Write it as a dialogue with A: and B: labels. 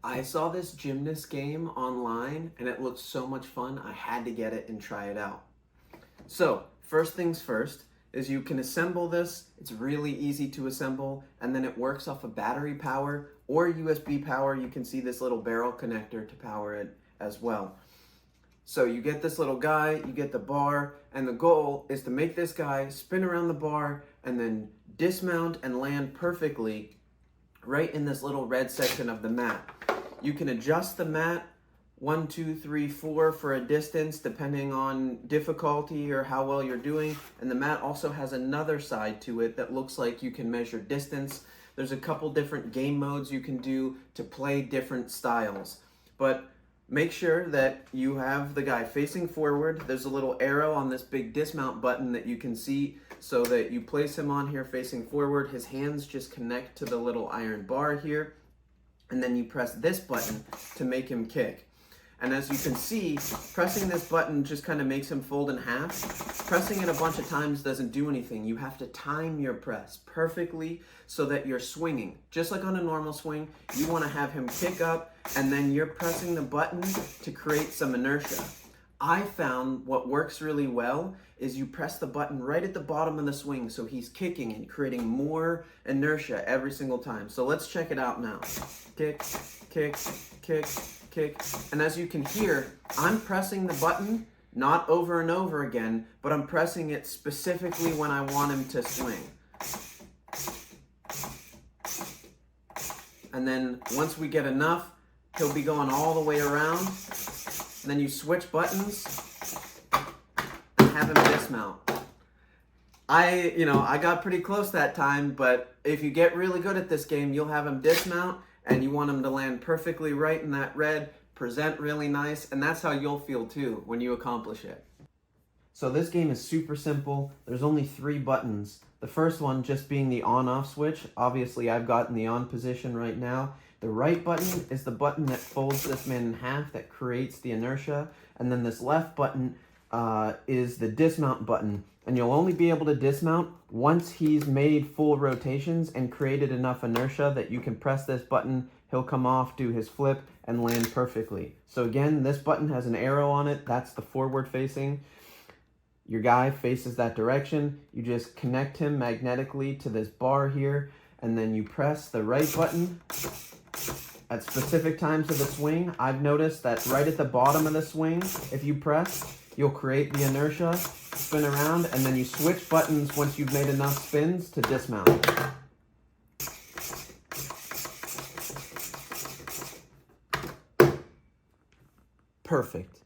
A: I saw this gymnast game online and it looked so much fun, I had to get it and try it out. So, first things first is you can assemble this. It's really easy to assemble, and then it works off of battery power or USB power. You can see this little barrel connector to power it as well. So you get this little guy, you get the bar, and the goal is to make this guy spin around the bar and then dismount and land perfectly right in this little red section of the mat. You can adjust the mat 1, 2, 3, 4 for a distance depending on difficulty or how well you're doing. And the mat also has another side to it that looks like you can measure distance. There's a couple different game modes you can do to play different styles. But make sure that you have the guy facing forward. There's a little arrow on this big dismount button that you can see so that you place him on here facing forward. His hands just connect to the little iron bar here. And then you press this button to make him kick. And as you can see, pressing this button just kind of makes him fold in half. Pressing it a bunch of times doesn't do anything. You have to time your press perfectly so that you're swinging. Just like on a normal swing, you want to have him kick up and then you're pressing the button to create some inertia. I found what works really well is you press the button right at the bottom of the swing so he's kicking and creating more inertia every single time. So let's check it out now. Kick, kick, kick, kick. And as you can hear, I'm pressing the button not over and over again, but I'm pressing it specifically when I want him to swing. And then once we get enough, he'll be going all the way around. And then you switch buttons and have him dismount. I got pretty close that time, but if you get really good at this game, you'll have him dismount and you want him to land perfectly right in that red, present really nice, and that's how you'll feel too when you accomplish it. So this game is super simple. There's only 3 buttons. The first one just being the on-off switch. Obviously, I've got in the on position right now. The right button is the button that folds this man in half, that creates the inertia. And then this left button is the dismount button. And you'll only be able to dismount once he's made full rotations and created enough inertia that you can press this button, he'll come off, do his flip, and land perfectly. So again, this button has an arrow on it. That's the forward facing. Your guy faces that direction. You just connect him magnetically to this bar here, and then you press the right button at specific times of the swing. I've noticed that right at the bottom of the swing, if you press, you'll create the inertia, spin around, and then you switch buttons once you've made enough spins to dismount. Perfect.